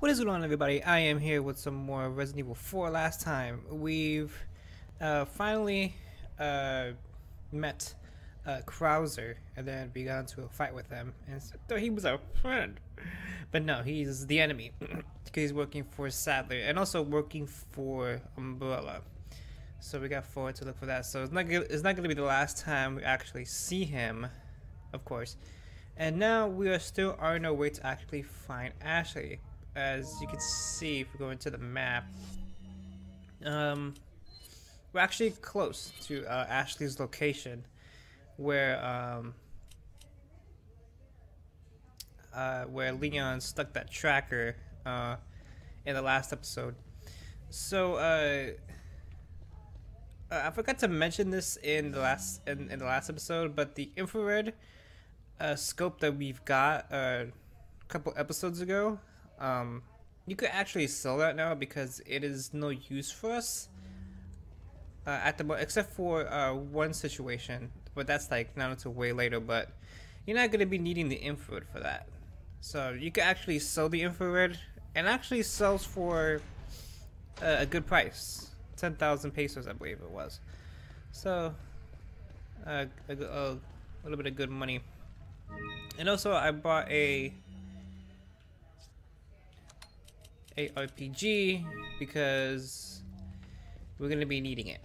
What is going on, everybody? I am here with some more Resident Evil 4. Last time we've finally met Krauser, and then we got into a fight with him, and thought he was our friend, but no, he's the enemy because he's working for Sadler and also working for Umbrella. So we got forward to look for that. So it's not gonna be the last time we actually see him, of course. And now we are still on our way to actually find Ashley. As you can see, if we go into the map, we're actually close to Ashley's location, where Leon stuck that tracker in the last episode. So I forgot to mention this in the last episode, but the infrared scope that we've got a couple episodes ago. You could actually sell that now because it is no use for us at the moment, except for one situation, but that's like not until way later. But you're not going to be needing the infrared for that, so you could actually sell the infrared, and actually sells for a good price, 10,000 pesos, I believe it was. So a little bit of good money. And also, I bought a RPG because we're gonna be needing it.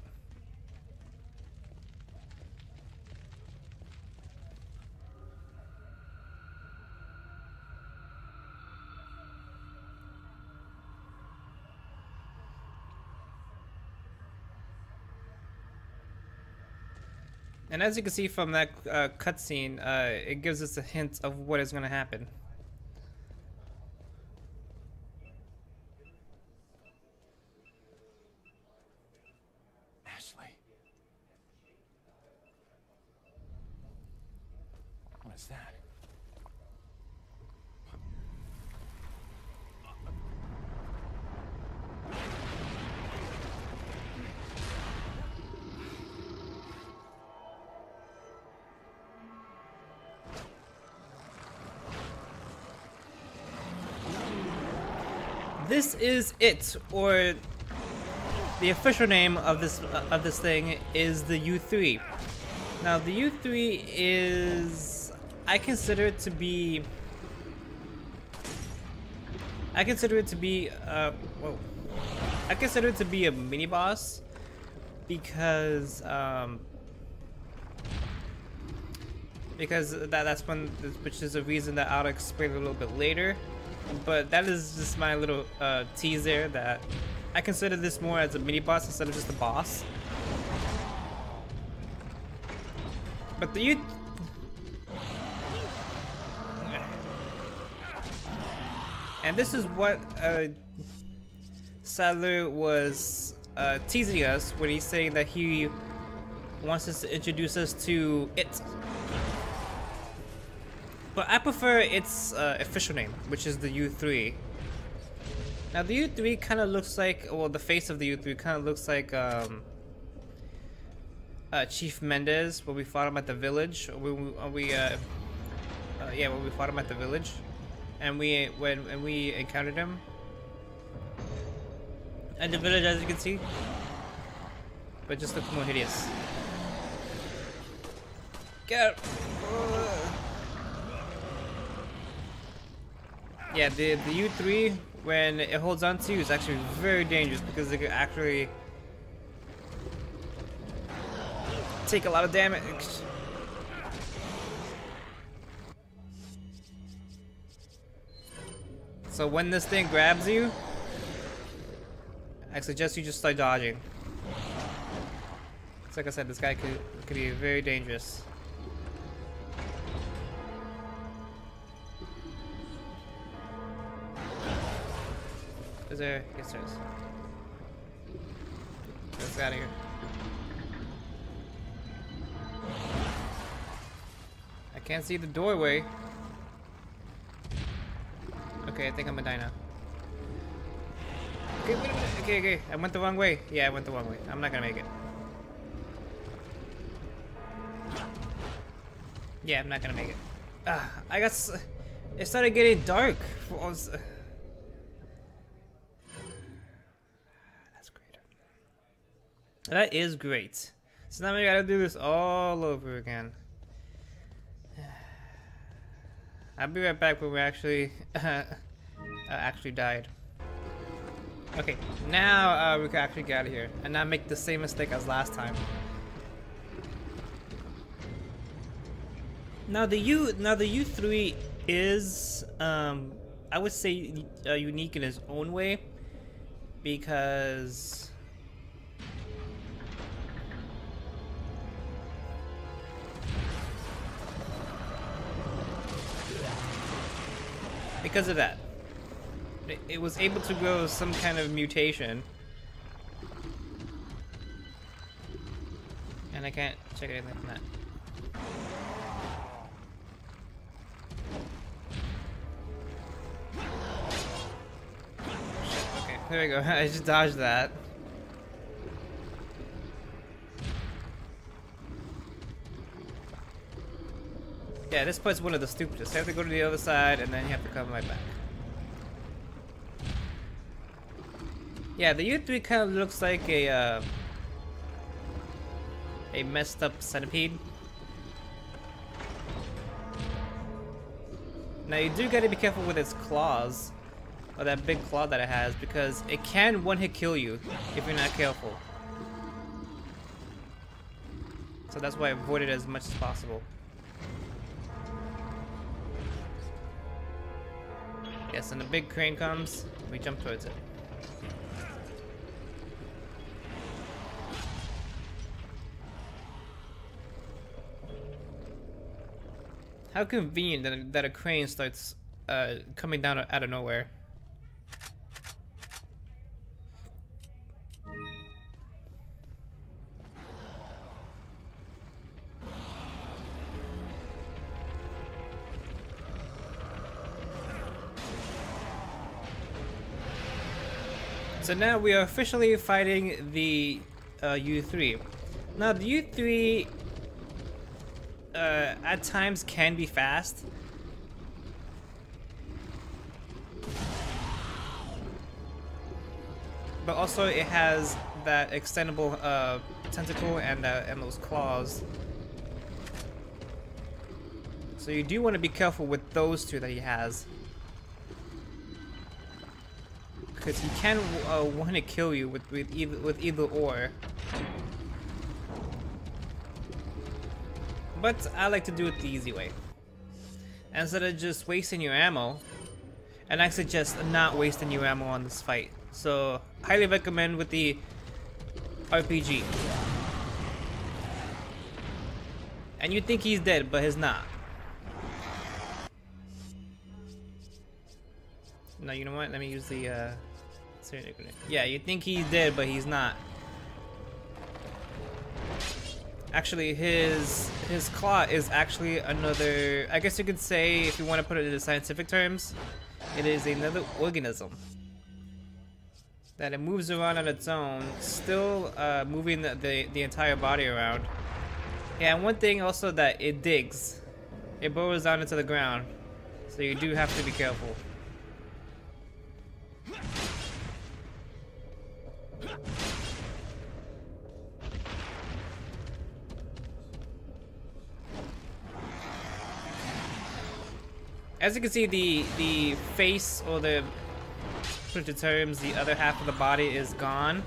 And as you can see from that cutscene, it gives us a hint of what is gonna happen. What is that? This is it, or the official name of this thing is the U3. Now the U3 is, I consider it to be a mini boss because that's one, which is a reason that I'll explain a little bit later. But that is just my little teaser that I consider this more as a mini boss instead of just a boss. But the and this is what Sadler was teasing us when he's saying that he wants us to introduce us to it. But I prefer its official name, which is the U3. Now the U3 kind of looks like, well, the face of the U3 kind of looks like Chief Mendez when we fought him at the village. When we fought him at the village, and when we encountered him at the village, as you can see. But just looks more hideous. Get out. Yeah, the U3, when it holds on to you, is actually very dangerous because it can actually take a lot of damage. So when this thing grabs you, I suggest you just start dodging. It's like I said, this guy could be very dangerous. Is there? Yes, there is. Let's get out of here. I can't see the doorway. Okay, I think I'm gonna die now. Okay, wait a minute. Okay. I went the wrong way. Yeah, I went the wrong way. I'm not gonna make it. Yeah, I'm not gonna make it. I got. It started getting dark. That is great. So now we gotta do this all over again. I'll be right back when we actually actually died. Okay, now we can actually get out of here and not make the same mistake as last time. Now the U3 is I would say unique in its own way because of that. It was able to grow some kind of mutation. And I can't check anything from that. Okay, there we go. I just dodged that. Yeah, this part's one of the stupidest. You have to go to the other side and then you have to come right back. Yeah, the U3 kind of looks like a messed up centipede. Now you do gotta be careful with its claws, or that big claw that it has, because it can one-hit kill you if you're not careful. So that's why I avoid it as much as possible. Yes, and the big crane comes, we jump towards it. How convenient that a crane starts coming down out of nowhere. So now we are officially fighting the U3. Now the U3 at times can be fast. But also it has that extendable tentacle and those claws. So you do want to be careful with those two that he has. Because he can want to kill you with either or. But I like to do it the easy way. Instead of just wasting your ammo, and I suggest not wasting your ammo on this fight. So, highly recommend with the RPG. And you think he's dead, but he's not. No, you know what? Let me use the yeah, you think he's dead, but he's not. Actually, his claw is actually another, I guess you could say, if you want to put it into scientific terms, it is another organism. That it moves around on its own, still moving the entire body around. Yeah, and one thing also that it digs. It burrows down into the ground. So you do have to be careful. As you can see, the face, or the, put into terms, the other half of the body is gone.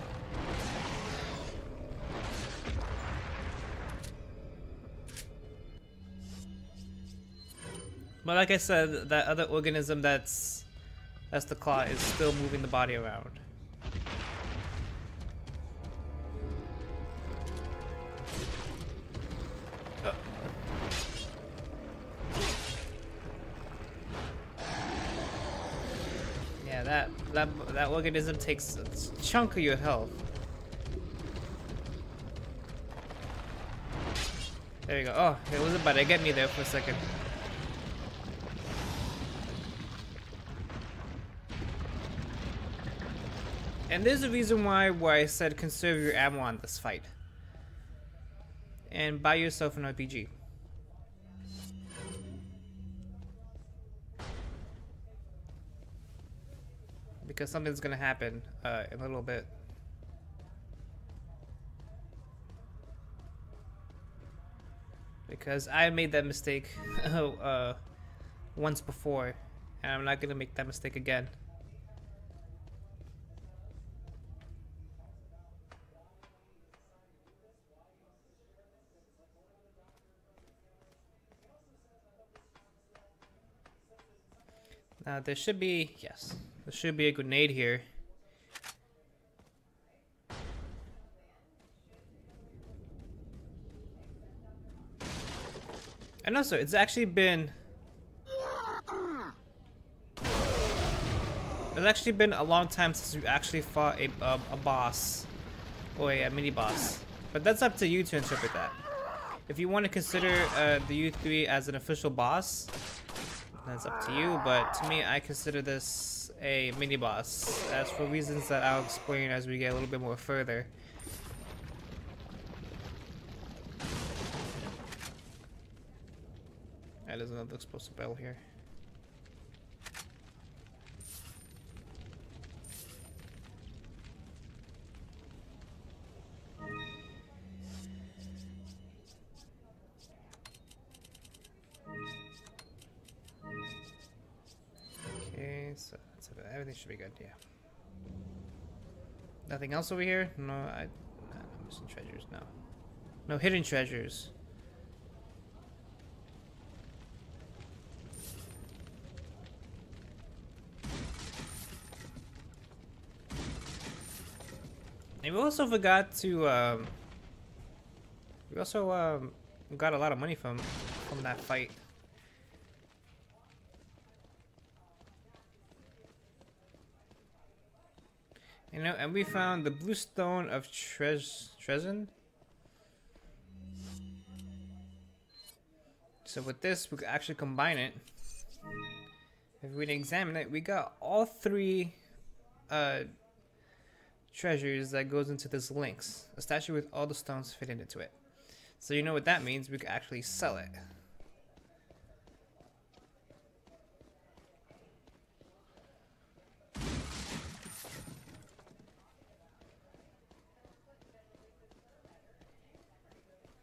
But like I said, that other organism that's the claw is still moving the body around. Yeah, that organism takes a chunk of your health. There you go. Oh, it was about to get me there for a second. And there's a reason why I said conserve your ammo on this fight. And buy yourself an RPG. Because something's gonna happen in a little bit. because I made that mistake once before, and I'm not gonna make that mistake again. Now there should be, yes, there should be a grenade here. And also, it's actually been a long time since we actually fought a boss or a mini boss. But that's up to you to interpret that. If you want to consider the U3 as an official boss, that's up to you. But to me, I consider this a mini boss, as for reasons that I'll explain as we get a little bit more further. There's another explosive bell here. Okay, so everything should be good, yeah. Nothing else over here? No, I'm missing treasures, no. No hidden treasures. And we also forgot to, we also, got a lot of money from that fight. You know, and we found the blue stone of Trezin. So with this, we could actually combine it. If we examine it, we got all three treasures that goes into this lynx. A statue with all the stones fitted into it. So you know what that means, we could actually sell it.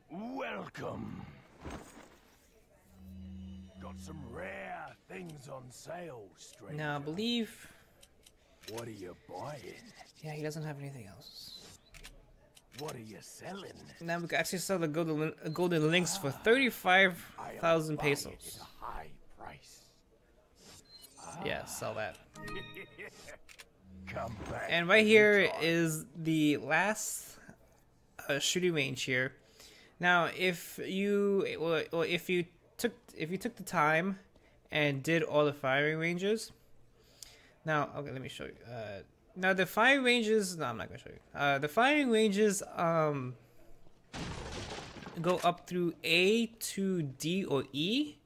Welcome. Got some rare things on sale, stranger. Now I believe... What are you buying? Yeah, he doesn't have anything else. What are you selling? Now we can actually sell the golden lynx for 35,000 pesos. At a high price. Yeah, sell that. Come back. And right here is the last shooting range here. Now, if you took the time and did all the firing ranges. Now, okay, let me show you. Now the firing ranges. No, I'm not gonna show you. The firing ranges go up through A to D or E,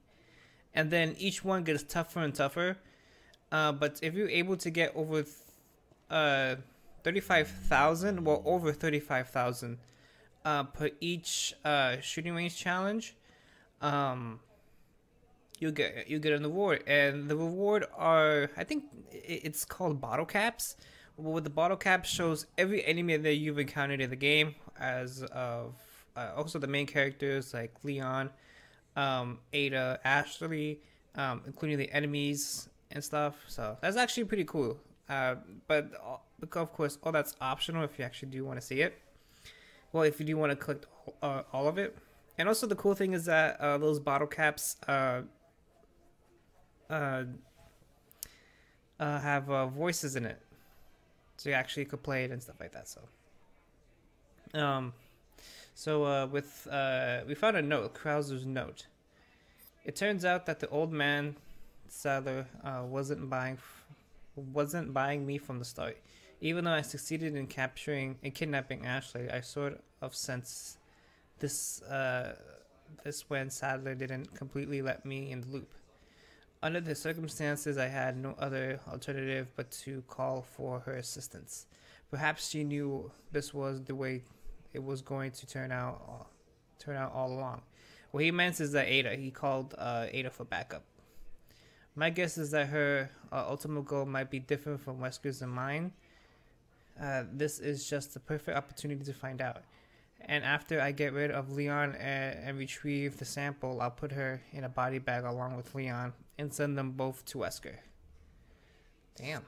and then each one gets tougher and tougher. But if you're able to get over 35,000, well, over 35,000 per each shooting range challenge, you get an award, and the reward are, I think it's called bottle caps. Well, the bottle cap shows every enemy that you've encountered in the game, as of also the main characters like Leon, Ada, Ashley, including the enemies and stuff. So that's actually pretty cool. But of course, all that's optional if you actually do want to see it. Well, if you do want to collect all of it. And also the cool thing is that those bottle caps have voices in it, so you actually could play it and stuff like that. So we found a note, Krauser's note. It turns out that the old man Sadler wasn't buying me from the start. Even though I succeeded in capturing and kidnapping Ashley, I sort of sense this when Sadler didn't completely let me in the loop. Under the circumstances, I had no other alternative but to call for her assistance. Perhaps she knew this was the way it was going to turn out all along. What he meant is that he called Ada for backup. My guess is that her ultimate goal might be different from Wesker's and mine. This is just the perfect opportunity to find out. And after I get rid of Leon and retrieve the sample, I'll put her in a body bag along with Leon and send them both to Wesker. Damn.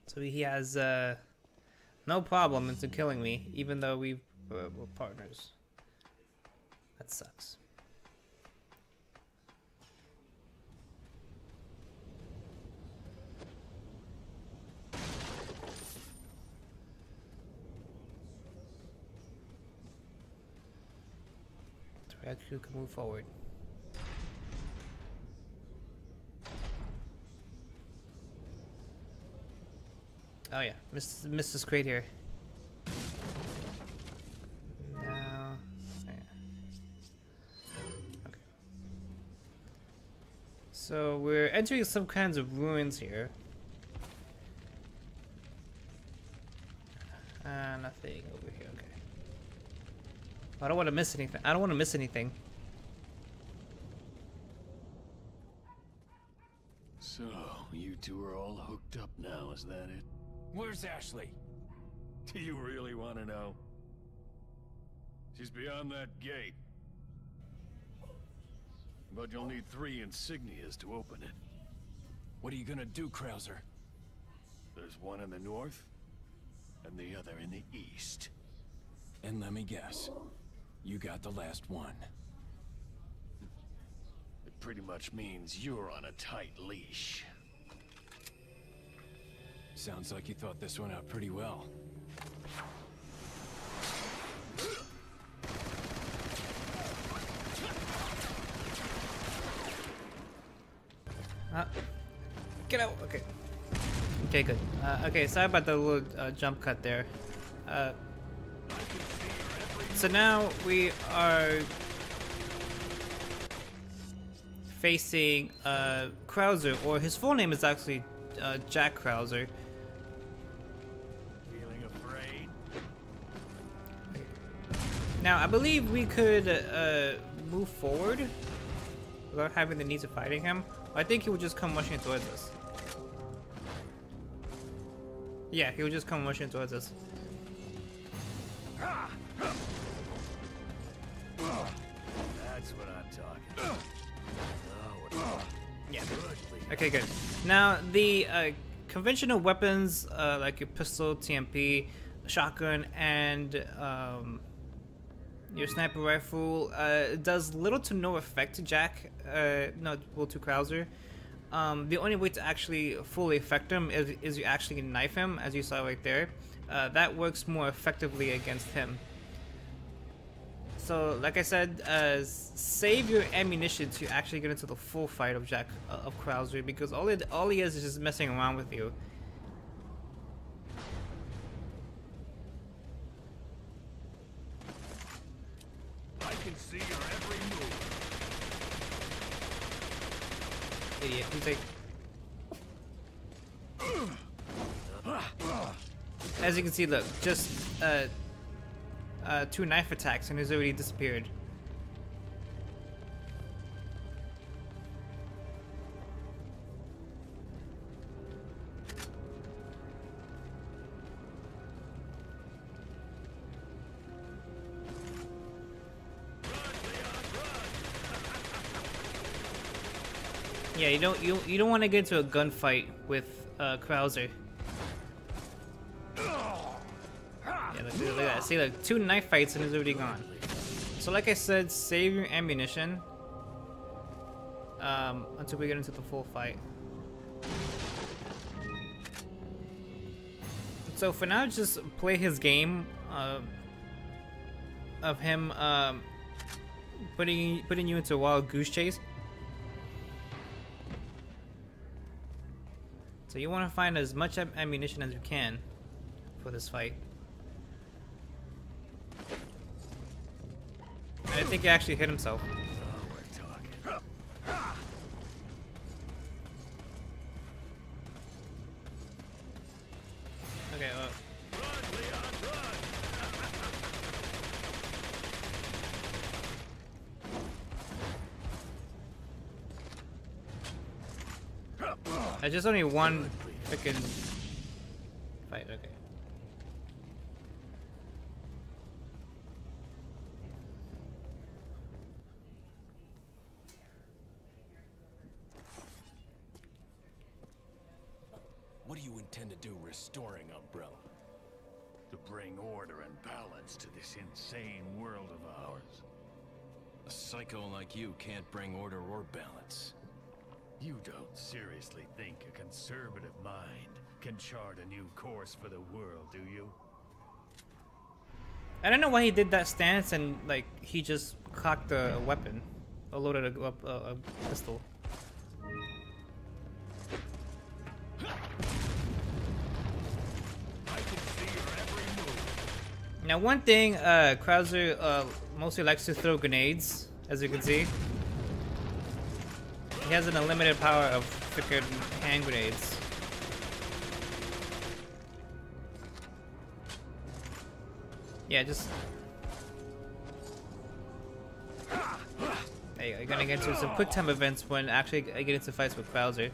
So he has no problem into killing me, even though we're partners. That sucks. Who can move forward. Oh yeah, Mrs. Crate here. Now, yeah. Okay. So we're entering some kinds of ruins here. Nothing over here. Okay. I don't want to miss anything. I don't want to miss anything. So, you two are all hooked up now, is that it? Where's Ashley? Do you really want to know? She's beyond that gate. But you'll need 3 insignias to open it. What are you gonna do, Krauser? There's one in the north, and the other in the east. And let me guess. You got the last one. It pretty much means you're on a tight leash. Sounds like you thought this one out pretty well. Get out! Okay. Okay, good. Okay, sorry about the little jump cut there. So now we are facing Krauser, or his full name is actually Jack Krauser. Feeling afraid? Now, I believe we could move forward without having the need of fighting him. I think he would just come rushing towards us. Yeah, he would just come rushing towards us. That's what I'm talking about. Yeah. Okay, good. Now, the conventional weapons like your pistol, TMP, shotgun, and your sniper rifle does little to no effect to Jack. Well, to Krauser. The only way to actually fully affect him is you actually knife him, as you saw right there. That works more effectively against him. So, like I said, save your ammunition to actually get into the full fight of Krauser, because all he is just messing around with you. I can see your every move. Idiot. He's like... As you can see, look, just 2 knife attacks and he's already disappeared. Yeah, you don't want to get into a gunfight with Krauser. Yeah, look at that. See, like 2 knife fights and he's already gone. So, like I said, save your ammunition until we get into the full fight. So for now, just play his game of him putting you into a wild goose chase. So you want to find as much ammunition as you can for this fight. I think he actually hit himself. We're talking. Okay, well. Run, Leon, run! There's just only one freaking fight, okay. What do you intend to do restoring Umbrella? To bring order and balance to this insane world of ours. A psycho like you can't bring order or balance. You don't seriously think a conservative mind can chart a new course for the world, do you? I don't know why he did that stance and like he just cocked a weapon, loaded a pistol. Now, one thing, Krauser mostly likes to throw grenades, as you can see. He has an unlimited power of freaking hand grenades. Yeah, just... There you go, you're gonna get into some quick time events when actually I get into fights with Krauser.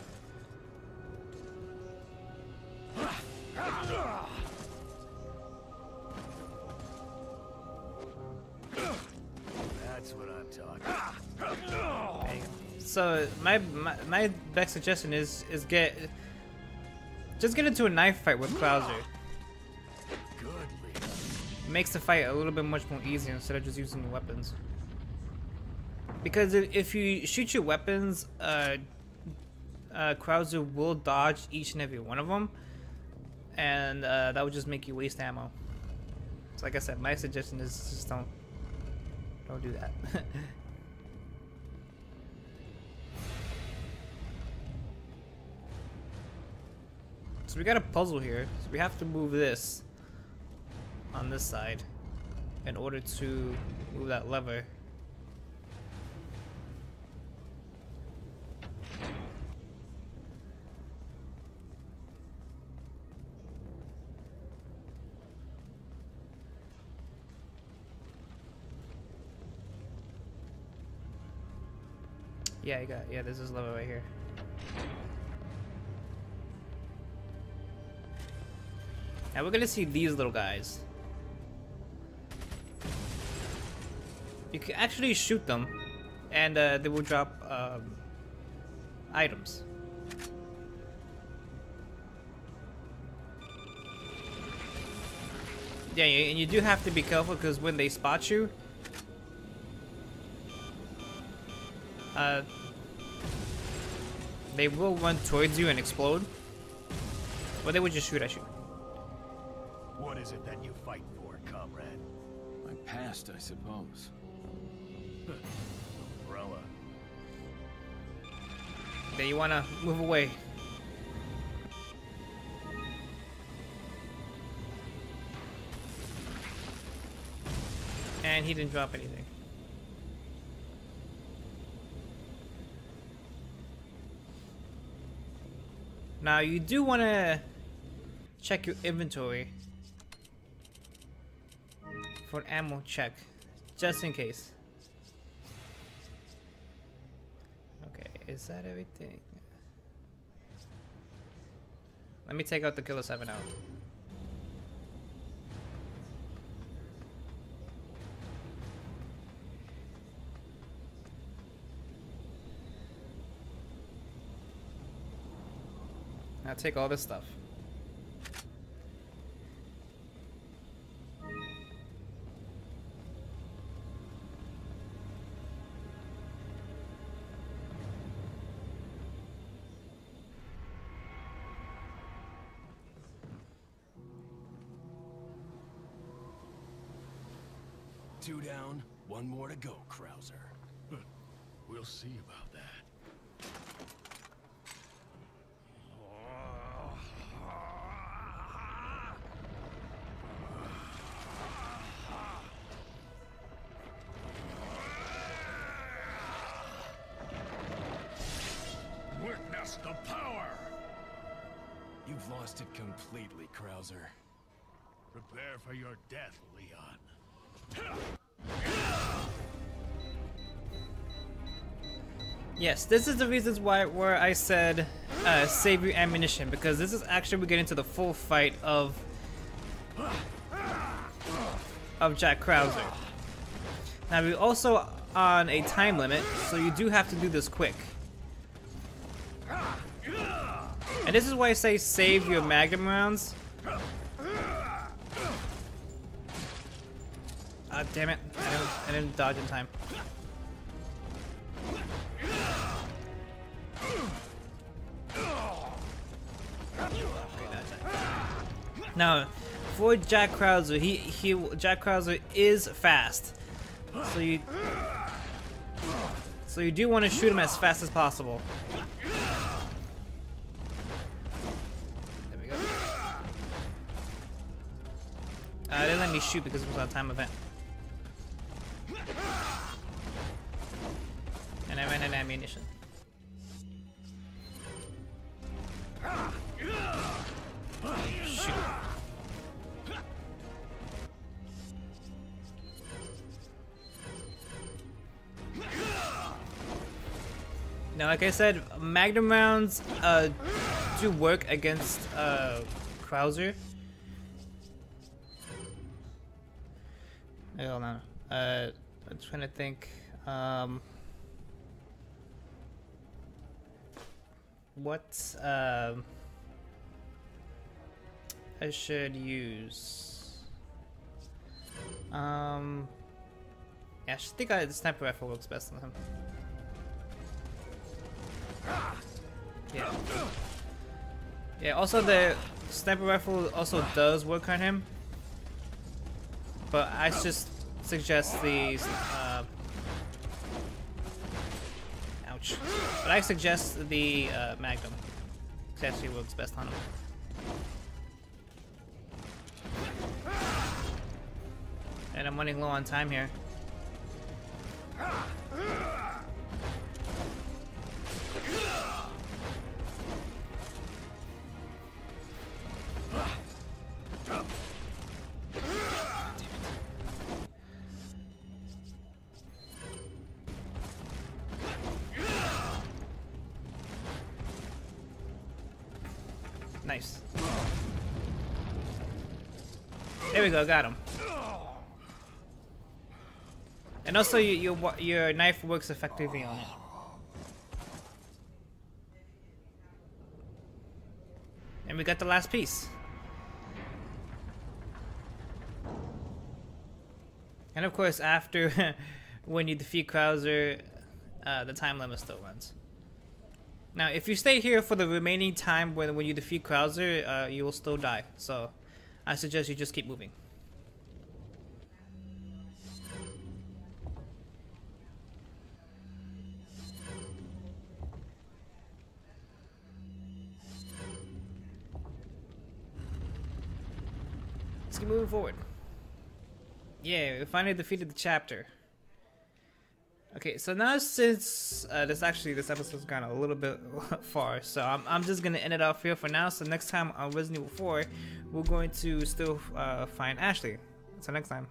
That's what I'm talking about. So my best suggestion is just get into a knife fight with Krauser. Goodly. Makes the fight a little bit much more easier instead of just using the weapons. Because if you shoot your weapons, Krauser will dodge each and every one of them, and that would just make you waste ammo. So like I said, my suggestion is just don't do that. So we got a puzzle here. So we have to move this on this side in order to move that lever. Yeah, there's this lever right here. Now we're gonna see these little guys. You can actually shoot them, and they will drop items. Yeah, and you do have to be careful because when they spot you, they will run towards you and explode, or they would just shoot at you. What is it that you fight for, comrade? My past, I suppose. Umbrella. Then you wanna move away. And he didn't drop anything. Now you do want to check your inventory for an ammo check, just in case. Okay, is that everything? Let me take out the Killer 7 out. Now take all this stuff. Two down, one more to go, Krauser. We'll see about that. Witness the power! You've lost it completely, Krauser. Prepare for your death, Leon. Yes, this is the reasons why where I said save your ammunition, because this is actually we get into the full fight of Jack Krauser. Now we're also on a time limit, so you do have to do this quick. And this is why I say save your magnum rounds. Ah, damn it. I didn't dodge in time. Now, for Jack Krauser, Jack Krauser is fast. So you do want to shoot him as fast as possible. There we go. They didn't let me shoot because it was a time event. And I ran out of ammunition. Shoot. Now, like I said, magnum rounds do work against Krauser. Hold on. I'm trying to think. What I should use? Yeah, I should think the sniper rifle works best on him. Yeah. Yeah, also the sniper rifle also does work on him. But I just suggest the ouch. But I suggest the Magnum. It actually works best on him. And I'm running low on time here. Nice. There we go, got him. And also, your knife works effectively on it. And we got the last piece. And of course, after when you defeat Krauser, the time limit still runs. Now, if you stay here for the remaining time when you defeat Krauser, you will still die. So, I suggest you just keep moving. Let's keep moving forward. Yeah, we finally defeated the chapter. Okay, so now since this episode's gone a little bit far, so I'm just gonna end it off here for now. So next time on Resident Evil 4, we're going to still find Ashley. Until next time.